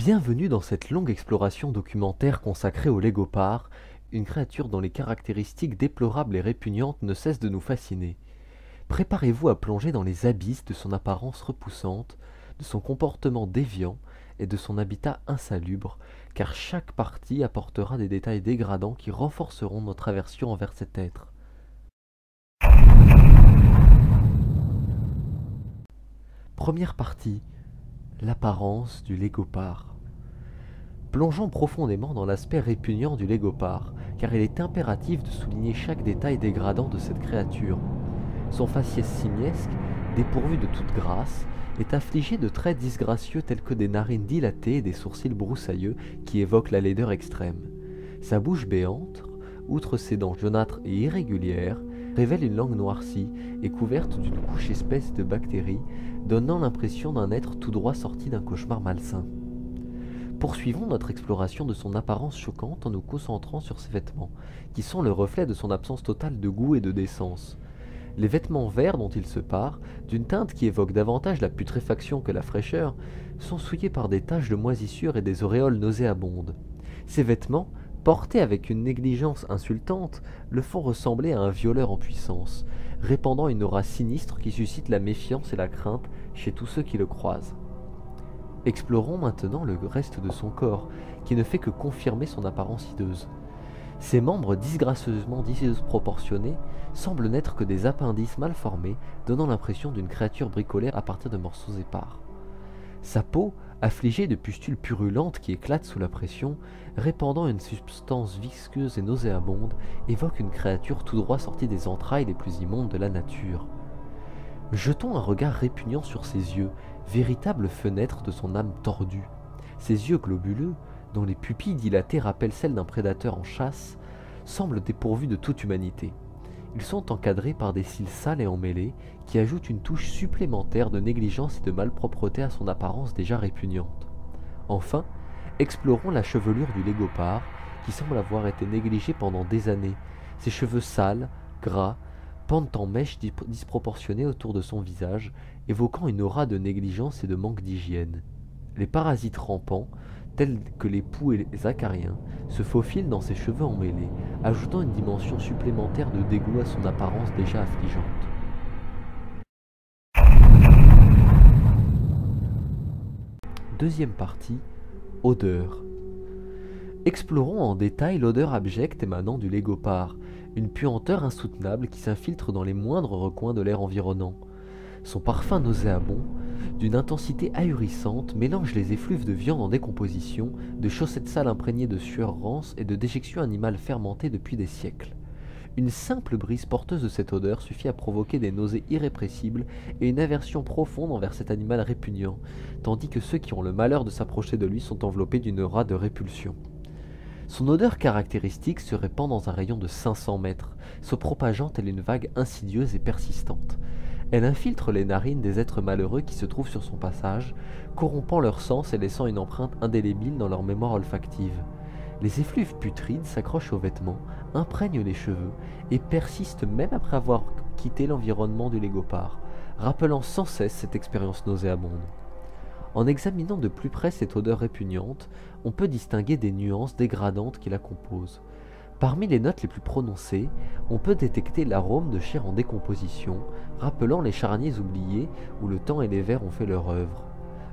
Bienvenue dans cette longue exploration documentaire consacrée au légopard, une créature dont les caractéristiques déplorables et répugnantes ne cessent de nous fasciner. Préparez-vous à plonger dans les abysses de son apparence repoussante, de son comportement déviant et de son habitat insalubre, car chaque partie apportera des détails dégradants qui renforceront notre aversion envers cet être. Première partie, l'apparence du légopard. Plongeons profondément dans l'aspect répugnant du légopard, car il est impératif de souligner chaque détail dégradant de cette créature. Son faciès simiesque, dépourvu de toute grâce, est affligé de traits disgracieux tels que des narines dilatées et des sourcils broussailleux qui évoquent la laideur extrême. Sa bouche béante, outre ses dents jaunâtres et irrégulières, révèle une langue noircie et couverte d'une couche épaisse de bactéries, donnant l'impression d'un être tout droit sorti d'un cauchemar malsain. Poursuivons notre exploration de son apparence choquante en nous concentrant sur ses vêtements, qui sont le reflet de son absence totale de goût et de décence. Les vêtements verts dont il se pare, d'une teinte qui évoque davantage la putréfaction que la fraîcheur, sont souillés par des taches de moisissure et des auréoles nauséabondes. Ces vêtements, portés avec une négligence insultante, le font ressembler à un violeur en puissance, répandant une aura sinistre qui suscite la méfiance et la crainte chez tous ceux qui le croisent. Explorons maintenant le reste de son corps, qui ne fait que confirmer son apparence hideuse. Ses membres disgracieusement disproportionnés semblent n'être que des appendices mal formés, donnant l'impression d'une créature bricolée à partir de morceaux épars. Sa peau, affligée de pustules purulentes qui éclatent sous la pression, répandant une substance visqueuse et nauséabonde, évoque une créature tout droit sortie des entrailles les plus immondes de la nature. Jetons un regard répugnant sur ses yeux, véritables fenêtres de son âme tordue. Ses yeux globuleux, dont les pupilles dilatées rappellent celles d'un prédateur en chasse, semblent dépourvus de toute humanité. Ils sont encadrés par des cils sales et emmêlés, qui ajoutent une touche supplémentaire de négligence et de malpropreté à son apparence déjà répugnante. Enfin, explorons la chevelure du légopard, qui semble avoir été négligée pendant des années. Ses cheveux sales, gras, pendent en mèches disproportionnées autour de son visage, évoquant une aura de négligence et de manque d'hygiène. Les parasites rampants, tels que les poux et les acariens, se faufilent dans ses cheveux emmêlés, ajoutant une dimension supplémentaire de dégoût à son apparence déjà affligeante. Deuxième partie, odeur. Explorons en détail l'odeur abjecte émanant du légopard, une puanteur insoutenable qui s'infiltre dans les moindres recoins de l'air environnant. Son parfum nauséabond, d'une intensité ahurissante, mélange les effluves de viande en décomposition, de chaussettes sales imprégnées de sueur rance et de déjections animales fermentées depuis des siècles. Une simple brise porteuse de cette odeur suffit à provoquer des nausées irrépressibles et une aversion profonde envers cet animal répugnant, tandis que ceux qui ont le malheur de s'approcher de lui sont enveloppés d'une aura de répulsion. Son odeur caractéristique se répand dans un rayon de 500 mètres, se propageant telle une vague insidieuse et persistante. Elle infiltre les narines des êtres malheureux qui se trouvent sur son passage, corrompant leur sens et laissant une empreinte indélébile dans leur mémoire olfactive. Les effluves putrides s'accrochent aux vêtements, imprègnent les cheveux et persistent même après avoir quitté l'environnement du légopard, rappelant sans cesse cette expérience nauséabonde. En examinant de plus près cette odeur répugnante, on peut distinguer des nuances dégradantes qui la composent. Parmi les notes les plus prononcées, on peut détecter l'arôme de chair en décomposition, rappelant les charniers oubliés où le temps et les vers ont fait leur œuvre.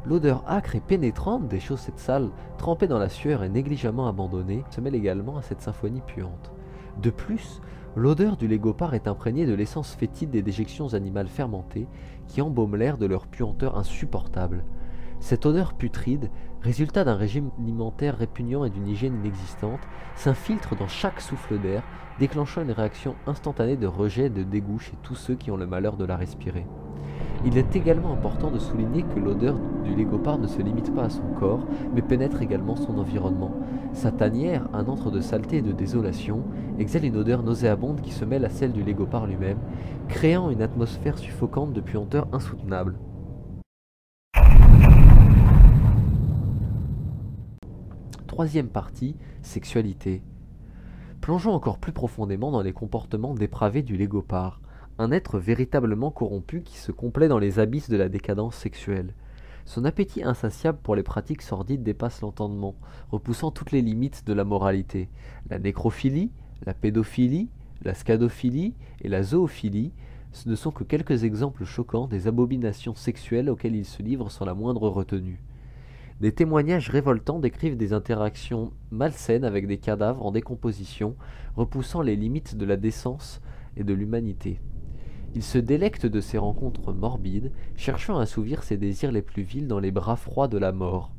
L'odeur âcre et pénétrante des chaussettes sales, trempées dans la sueur et négligemment abandonnées, se mêle également à cette symphonie puante. De plus, l'odeur du légopard est imprégnée de l'essence fétide des déjections animales fermentées qui embaument l'air de leur puanteur insupportable. Cette odeur putride, résultat d'un régime alimentaire répugnant et d'une hygiène inexistante, s'infiltre dans chaque souffle d'air, déclenchant une réaction instantanée de rejet et de dégoût chez tous ceux qui ont le malheur de la respirer. Il est également important de souligner que l'odeur du légopard ne se limite pas à son corps, mais pénètre également son environnement. Sa tanière, un antre de saleté et de désolation, exhale une odeur nauséabonde qui se mêle à celle du légopard lui-même, créant une atmosphère suffocante de puanteur insoutenable. Troisième partie, sexualité. Plongeons encore plus profondément dans les comportements dépravés du légopard, un être véritablement corrompu qui se complaît dans les abysses de la décadence sexuelle. Son appétit insatiable pour les pratiques sordides dépasse l'entendement, repoussant toutes les limites de la moralité. La nécrophilie, la pédophilie, la scadophilie et la zoophilie ce ne sont que quelques exemples choquants des abominations sexuelles auxquelles il se livre sans la moindre retenue. Des témoignages révoltants décrivent des interactions malsaines avec des cadavres en décomposition, repoussant les limites de la décence et de l'humanité. Il se délecte de ces rencontres morbides, cherchant à assouvir ses désirs les plus vils dans les bras froids de la mort.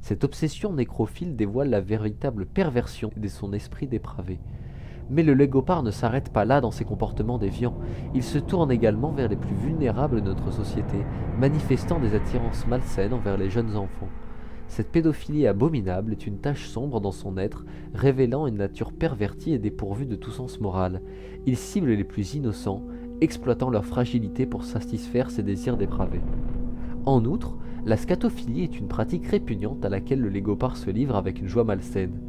Cette obsession nécrophile dévoile la véritable perversion de son esprit dépravé. Mais le légopard ne s'arrête pas là dans ses comportements déviants. Il se tourne également vers les plus vulnérables de notre société, manifestant des attirances malsaines envers les jeunes enfants. Cette pédophilie abominable est une tache sombre dans son être, révélant une nature pervertie et dépourvue de tout sens moral. Il cible les plus innocents, exploitant leur fragilité pour satisfaire ses désirs dépravés. En outre, la scatophilie est une pratique répugnante à laquelle le légopard se livre avec une joie malsaine.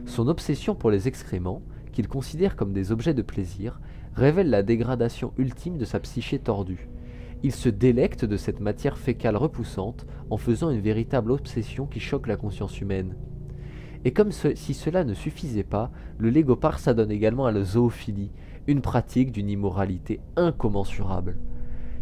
Son obsession pour les excréments, qu'il considère comme des objets de plaisir, révèle la dégradation ultime de sa psyché tordue. Il se délecte de cette matière fécale repoussante en faisant une véritable obsession qui choque la conscience humaine. Et comme si cela ne suffisait pas, le légopard s'adonne également à la zoophilie, une pratique d'une immoralité incommensurable.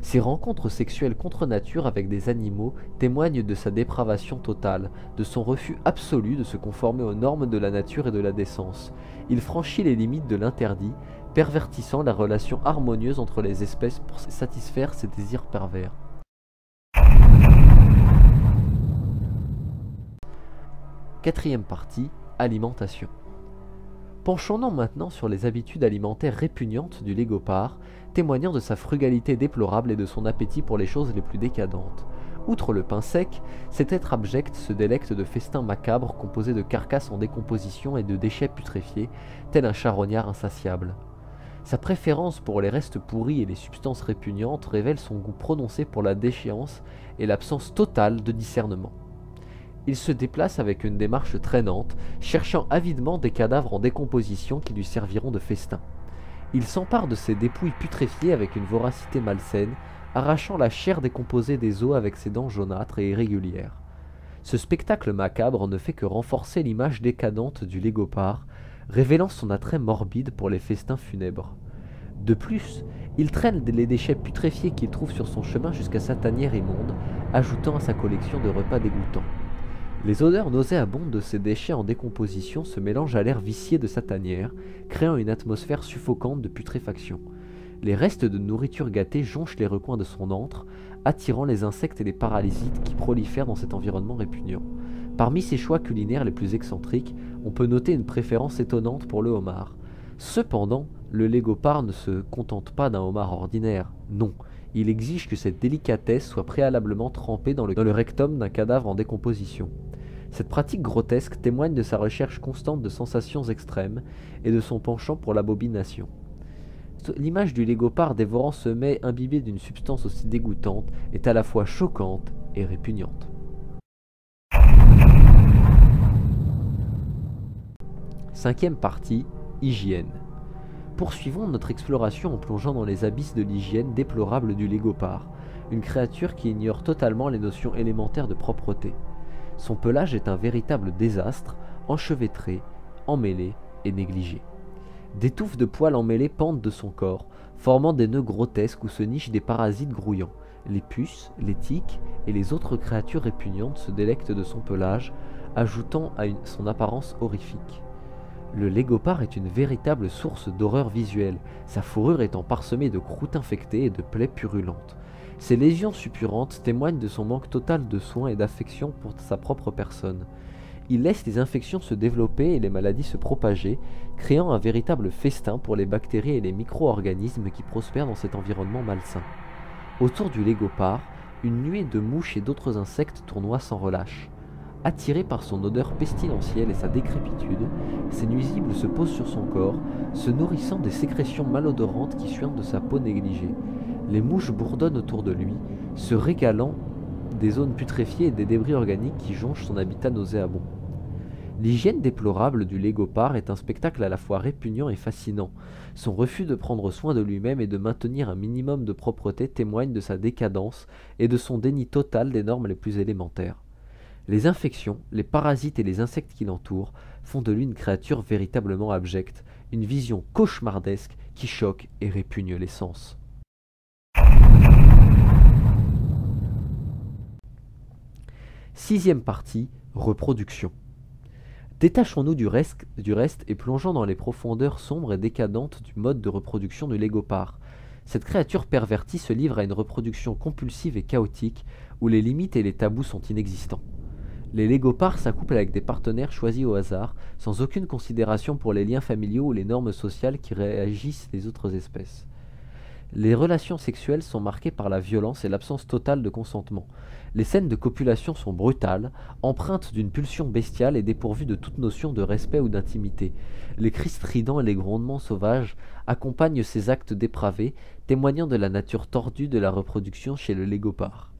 Ses rencontres sexuelles contre nature avec des animaux témoignent de sa dépravation totale, de son refus absolu de se conformer aux normes de la nature et de la décence. Il franchit les limites de l'interdit, pervertissant la relation harmonieuse entre les espèces pour satisfaire ses désirs pervers. Quatrième partie, alimentation. Penchons-nous maintenant sur les habitudes alimentaires répugnantes du légopard, témoignant de sa frugalité déplorable et de son appétit pour les choses les plus décadentes. Outre le pain sec, cet être abject se délecte de festins macabres composés de carcasses en décomposition et de déchets putréfiés, tel un charognard insatiable. Sa préférence pour les restes pourris et les substances répugnantes révèle son goût prononcé pour la déchéance et l'absence totale de discernement. Il se déplace avec une démarche traînante, cherchant avidement des cadavres en décomposition qui lui serviront de festin. Il s'empare de ces dépouilles putréfiées avec une voracité malsaine, arrachant la chair décomposée des os avec ses dents jaunâtres et irrégulières. Ce spectacle macabre ne fait que renforcer l'image décadente du légopard, révélant son attrait morbide pour les festins funèbres. De plus, il traîne les déchets putréfiés qu'il trouve sur son chemin jusqu'à sa tanière immonde, ajoutant à sa collection de repas dégoûtants. Les odeurs nauséabondes de ces déchets en décomposition se mélangent à l'air vicié de sa tanière, créant une atmosphère suffocante de putréfaction. Les restes de nourriture gâtée jonchent les recoins de son antre, attirant les insectes et les parasites qui prolifèrent dans cet environnement répugnant. Parmi ses choix culinaires les plus excentriques, on peut noter une préférence étonnante pour le homard. Cependant, le légopard ne se contente pas d'un homard ordinaire, non. Il exige que cette délicatesse soit préalablement trempée dans le rectum d'un cadavre en décomposition. Cette pratique grotesque témoigne de sa recherche constante de sensations extrêmes et de son penchant pour l'abomination. L'image du légopard dévorant ce mets imbibé d'une substance aussi dégoûtante est à la fois choquante et répugnante. Cinquième partie, hygiène. Poursuivons notre exploration en plongeant dans les abysses de l'hygiène déplorable du légopard, une créature qui ignore totalement les notions élémentaires de propreté. Son pelage est un véritable désastre, enchevêtré, emmêlé et négligé. Des touffes de poils emmêlés pendent de son corps, formant des nœuds grotesques où se nichent des parasites grouillants. Les puces, les tiques et les autres créatures répugnantes se délectent de son pelage, ajoutant à son apparence horrifique. Le légopard est une véritable source d'horreur visuelle, sa fourrure étant parsemée de croûtes infectées et de plaies purulentes. Ses lésions suppurantes témoignent de son manque total de soins et d'affection pour sa propre personne. Il laisse les infections se développer et les maladies se propager, créant un véritable festin pour les bactéries et les micro-organismes qui prospèrent dans cet environnement malsain. Autour du légopard, une nuée de mouches et d'autres insectes tournoient sans relâche. Attirés par son odeur pestilentielle et sa décrépitude, ces nuisibles se posent sur son corps, se nourrissant des sécrétions malodorantes qui suintent de sa peau négligée. Les mouches bourdonnent autour de lui, se régalant des zones putréfiées et des débris organiques qui jonchent son habitat nauséabond. L'hygiène déplorable du légopard est un spectacle à la fois répugnant et fascinant. Son refus de prendre soin de lui-même et de maintenir un minimum de propreté témoigne de sa décadence et de son déni total des normes les plus élémentaires. Les infections, les parasites et les insectes qui l'entourent font de lui une créature véritablement abjecte, une vision cauchemardesque qui choque et répugne les sens. Sixième partie, reproduction. Détachons-nous du reste et plongeons dans les profondeurs sombres et décadentes du mode de reproduction du légopard. Cette créature pervertie se livre à une reproduction compulsive et chaotique où les limites et les tabous sont inexistants. Les légopards s'accouplent avec des partenaires choisis au hasard, sans aucune considération pour les liens familiaux ou les normes sociales qui régissent les autres espèces. Les relations sexuelles sont marquées par la violence et l'absence totale de consentement. Les scènes de copulation sont brutales, empreintes d'une pulsion bestiale et dépourvues de toute notion de respect ou d'intimité. Les cris stridents et les grondements sauvages accompagnent ces actes dépravés, témoignant de la nature tordue de la reproduction chez le légopard.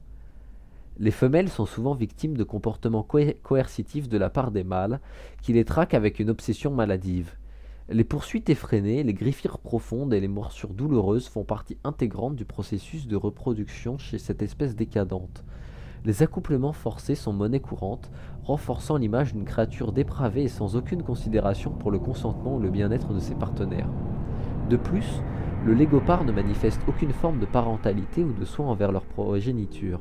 Les femelles sont souvent victimes de comportements coercitifs de la part des mâles, qui les traquent avec une obsession maladive. Les poursuites effrénées, les griffures profondes et les morsures douloureuses font partie intégrante du processus de reproduction chez cette espèce décadente. Les accouplements forcés sont monnaie courante, renforçant l'image d'une créature dépravée et sans aucune considération pour le consentement ou le bien-être de ses partenaires. De plus, le légopard ne manifeste aucune forme de parentalité ou de soin envers leur progéniture.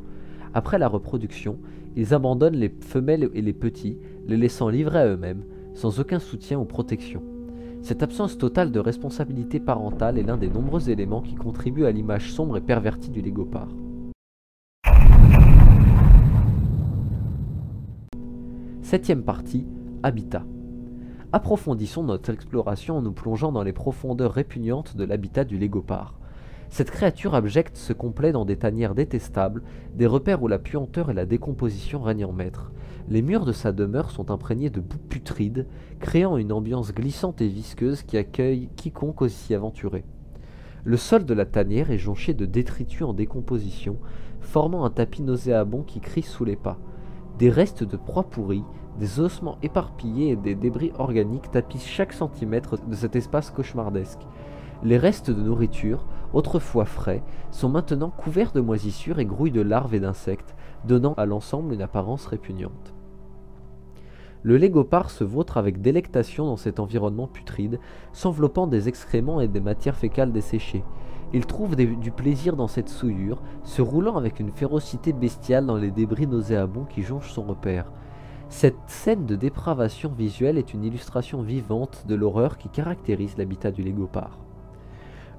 Après la reproduction, ils abandonnent les femelles et les petits, les laissant livrés à eux-mêmes, sans aucun soutien ou protection. Cette absence totale de responsabilité parentale est l'un des nombreux éléments qui contribuent à l'image sombre et pervertie du légopard. Septième partie, habitat. Approfondissons notre exploration en nous plongeant dans les profondeurs répugnantes de l'habitat du légopard. Cette créature abjecte se complaît dans des tanières détestables, des repères où la puanteur et la décomposition règnent en maître. Les murs de sa demeure sont imprégnés de boue putride, créant une ambiance glissante et visqueuse qui accueille quiconque aussi aventuré. Le sol de la tanière est jonché de détritus en décomposition, formant un tapis nauséabond qui crie sous les pas. Des restes de proies pourries, des ossements éparpillés et des débris organiques tapissent chaque centimètre de cet espace cauchemardesque. Les restes de nourriture, autrefois frais, sont maintenant couverts de moisissures et grouillent de larves et d'insectes, donnant à l'ensemble une apparence répugnante. Le légopard se vautre avec délectation dans cet environnement putride, s'enveloppant des excréments et des matières fécales desséchées. Il trouve du plaisir dans cette souillure, se roulant avec une férocité bestiale dans les débris nauséabonds qui jonchent son repère. Cette scène de dépravation visuelle est une illustration vivante de l'horreur qui caractérise l'habitat du légopard.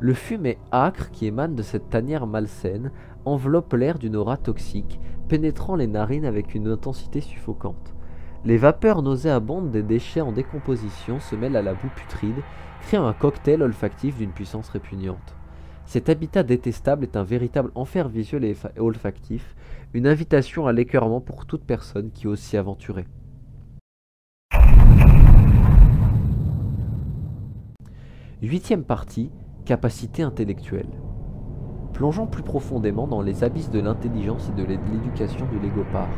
Le fumet âcre qui émane de cette tanière malsaine enveloppe l'air d'une aura toxique, pénétrant les narines avec une intensité suffocante. Les vapeurs nauséabondes des déchets en décomposition se mêlent à la boue putride, créant un cocktail olfactif d'une puissance répugnante. Cet habitat détestable est un véritable enfer visuel et olfactif, une invitation à l'écœurement pour toute personne qui ose s'y aventurer. Huitième partie, capacité intellectuelle. Plongeons plus profondément dans les abysses de l'intelligence et de l'éducation du légopard.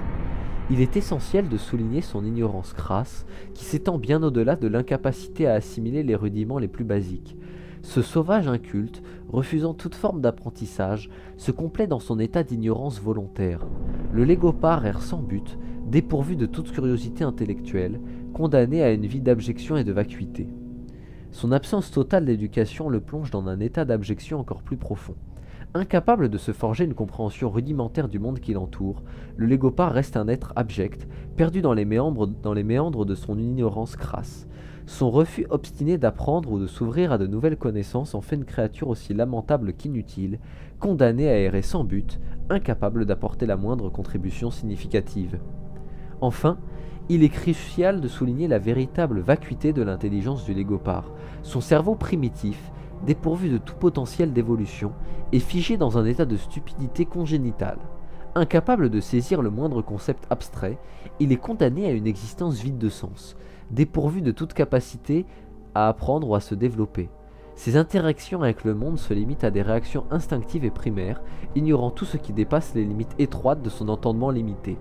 Il est essentiel de souligner son ignorance crasse, qui s'étend bien au-delà de l'incapacité à assimiler les rudiments les plus basiques. Ce sauvage inculte, refusant toute forme d'apprentissage, se complaît dans son état d'ignorance volontaire. Le légopard erre sans but, dépourvu de toute curiosité intellectuelle, condamné à une vie d'abjection et de vacuité. Son absence totale d'éducation le plonge dans un état d'abjection encore plus profond. Incapable de se forger une compréhension rudimentaire du monde qui l'entoure, le légopard reste un être abject, perdu dans les méandres de son ignorance crasse. Son refus obstiné d'apprendre ou de s'ouvrir à de nouvelles connaissances en fait une créature aussi lamentable qu'inutile, condamnée à errer sans but, incapable d'apporter la moindre contribution significative. Enfin, il est crucial de souligner la véritable vacuité de l'intelligence du légopard. Son cerveau primitif, dépourvu de tout potentiel d'évolution, est figé dans un état de stupidité congénitale. Incapable de saisir le moindre concept abstrait, il est condamné à une existence vide de sens, dépourvu de toute capacité à apprendre ou à se développer. Ses interactions avec le monde se limitent à des réactions instinctives et primaires, ignorant tout ce qui dépasse les limites étroites de son entendement limité.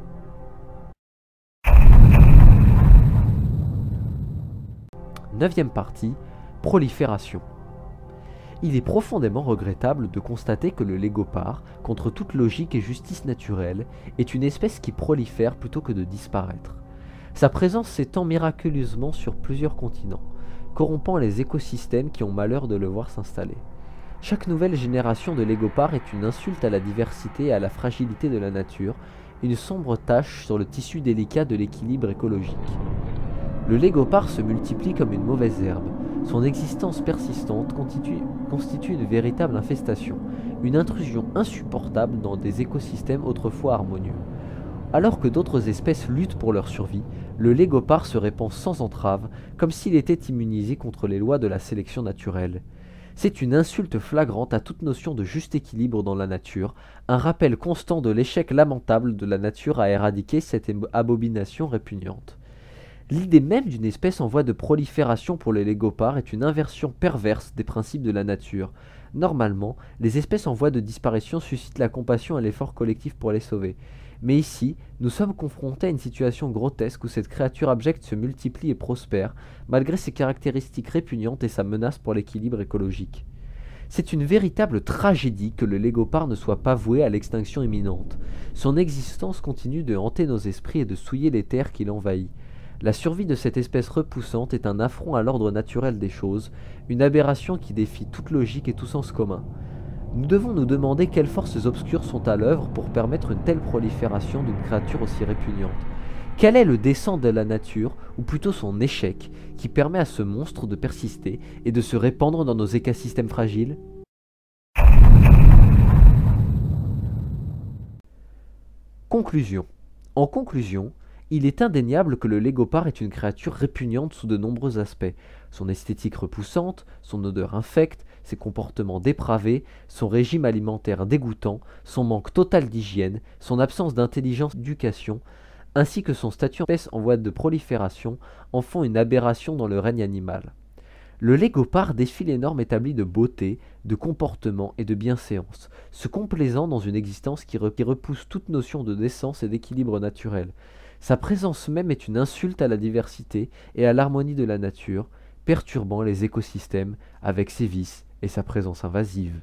Neuvième partie, prolifération. Il est profondément regrettable de constater que le légopard, contre toute logique et justice naturelle, est une espèce qui prolifère plutôt que de disparaître. Sa présence s'étend miraculeusement sur plusieurs continents, corrompant les écosystèmes qui ont malheur de le voir s'installer. Chaque nouvelle génération de légopards est une insulte à la diversité et à la fragilité de la nature, une sombre tache sur le tissu délicat de l'équilibre écologique. Le légopard se multiplie comme une mauvaise herbe. Son existence persistante constitue une véritable infestation, une intrusion insupportable dans des écosystèmes autrefois harmonieux. Alors que d'autres espèces luttent pour leur survie, le légopard se répand sans entrave, comme s'il était immunisé contre les lois de la sélection naturelle. C'est une insulte flagrante à toute notion de juste équilibre dans la nature, un rappel constant de l'échec lamentable de la nature à éradiquer cette abomination répugnante. L'idée même d'une espèce en voie de prolifération pour le légopard est une inversion perverse des principes de la nature. Normalement, les espèces en voie de disparition suscitent la compassion et l'effort collectif pour les sauver. Mais ici, nous sommes confrontés à une situation grotesque où cette créature abjecte se multiplie et prospère, malgré ses caractéristiques répugnantes et sa menace pour l'équilibre écologique. C'est une véritable tragédie que le légopard ne soit pas voué à l'extinction imminente. Son existence continue de hanter nos esprits et de souiller les terres qui l'envahissent. La survie de cette espèce repoussante est un affront à l'ordre naturel des choses, une aberration qui défie toute logique et tout sens commun. Nous devons nous demander quelles forces obscures sont à l'œuvre pour permettre une telle prolifération d'une créature aussi répugnante. Quel est le dessein de la nature, ou plutôt son échec, qui permet à ce monstre de persister et de se répandre dans nos écosystèmes fragiles ? Conclusion. En conclusion, il est indéniable que le légopard est une créature répugnante sous de nombreux aspects. Son esthétique repoussante, son odeur infecte, ses comportements dépravés, son régime alimentaire dégoûtant, son manque total d'hygiène, son absence d'intelligence et d'éducation, ainsi que son statut d'espèce en voie de prolifération en font une aberration dans le règne animal. Le légopard défie les normes établies de beauté, de comportement et de bienséance, se complaisant dans une existence qui repousse toute notion de décence et d'équilibre naturel. Sa présence même est une insulte à la diversité et à l'harmonie de la nature, perturbant les écosystèmes avec ses vices et sa présence invasive.